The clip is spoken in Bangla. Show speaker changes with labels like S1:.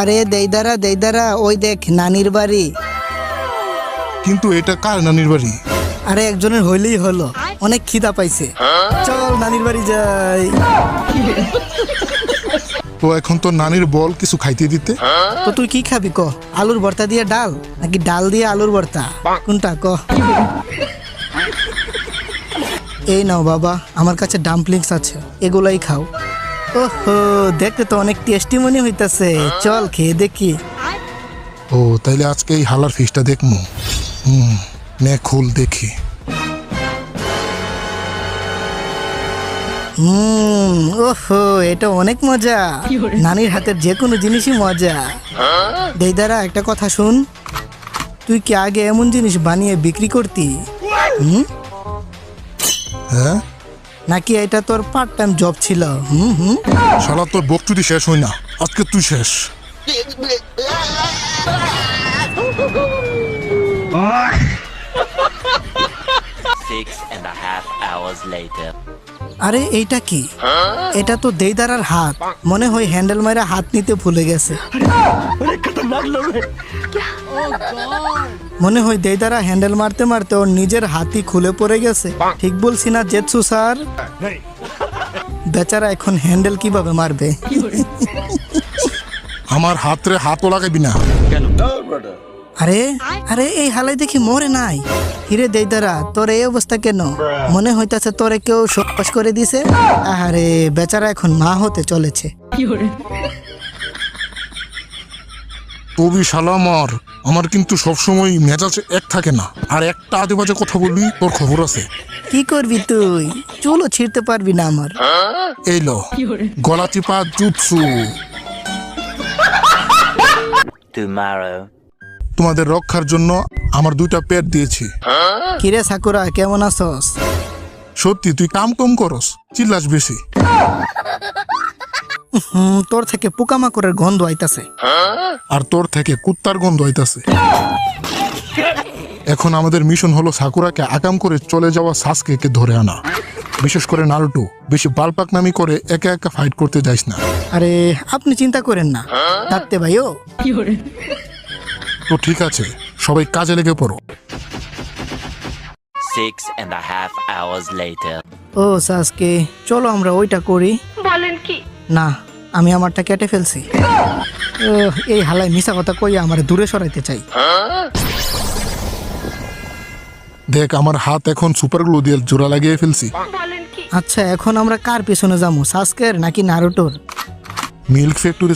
S1: আরে দেইদারা ওই দেখ নানির বাড়ি।
S2: কিন্তু এটা কার নানির বাড়ি?
S1: আরে একজনের হইলেই হলো, অনেক খিদা পাইছে, চল নানির বাড়ি যাই।
S2: তো এখন তো নানির বল কিছু খাইতে দিতে।
S1: তো তুই কি খাবি ক? আলুর ভর্তা দিয়ে ডাল নাকি ডাল দিয়ে আলুর ভর্তা, কোনটা ক? এই নাও বাবা, আমার কাছে ডাম্পলিংস আছে, এগুলাই খাও। ওহো, দেখতে তো অনেক টেস্টি মনে হইতাছে, চল খেয়ে দেখি।
S2: ও তাইলে আজকে এই হালার ফিশটা দেখমু। নে খুল দেখি।
S1: ওহো, এটা অনেক মজা, নানির হাতের যে কোনো জিনিসই মজা। দেইদারা একটা কথা শুন, তুই কি আগে এমন জিনিস বানিয়ে বিক্রি করতি?
S2: হ্যাঁ,
S1: নাকি এটা তোর পার্ট টাইম জব ছিল?
S2: শালা তোর বকচুদি শেষ হই না, আজকে তুই শেষ।
S1: আরে এইটা কি? এটা তো দেইদারার হাত, মনে হয় হ্যান্ডেল মাইরা হাত নিতে ভুলে গেছে। মনে হয় দেইদারা হ্যান্ডেল মারতে মারতে ওর নিজের হাতই খুলে পড়ে গেছে। ঠিক বলছি না জেৎসু স্যার? বেচারা এখন হ্যান্ডেল কিভাবে মারবে?
S2: আমার হাতরে হাতও লাগাবি না।
S1: আরে আরে এই হালাই দেখি মরে নাই। হিরে দেইদারা, তোর এই অবস্থা কেন? মনে হইতাছে তোরে কেউ সবাস করে দিছে। আরে বেচারা এখন মা হতে চলেছে।
S2: তবি শালা আমার কিন্তু সবসময় মেজাজ এক থাকে না, আর একটা আজে বাজে কথা বলবি তোর খবর আছে।
S1: কি করবি তুই? চুলও ছিঁড়তে পারবি না আমার।
S2: এই লো গলা চিপা জুৎসু। তোমাদের রক্ষার জন্য আমার 2টা পেট দিয়েছি।
S1: কিরে সাকুরা, কেমন আছস?
S2: সত্যি তুই কাম কম করস, চিল্লাস বেশি।
S1: তোর থেকে পোকামাকড়ের গন্ধ আইতাছে।
S2: আর তোর থেকে কুত্তার গন্ধ হইতাছে। এখন আমাদের মিশন হলো সাকুরাকে আকাম করে চলে যাওয়া সাসকেকে ধরে আনা। বিশেষ করে নারুটো বেশি বালপাকনামি করে একা একা ফাইট করতে যাইস না।
S1: আরে আপনি চিন্তা করেন না ডাকতে ভাইও।
S2: তো ঠিক আছে, সবাই কাজে লেগে পড়ো।
S3: 6.5 hours later.
S1: ও সাসকে, চলো আমরা ওইটা করি।
S4: বলেন কি?
S1: না, আমি আমারটা কেটে ফেলছি। এই হালাই মিশা কথা কইয়া আমার দূরে সরাইতে চাই।
S2: দেখ আমার হাত এখন সুপার গ্লু দিয়ে জোড়া লাগিয়ে ফেলছি।
S4: বলেন কি?
S1: আচ্ছা, এখন আমরা কার পেছনে যাবো, সাসকের নাকি নারুটোর?
S2: Milk factory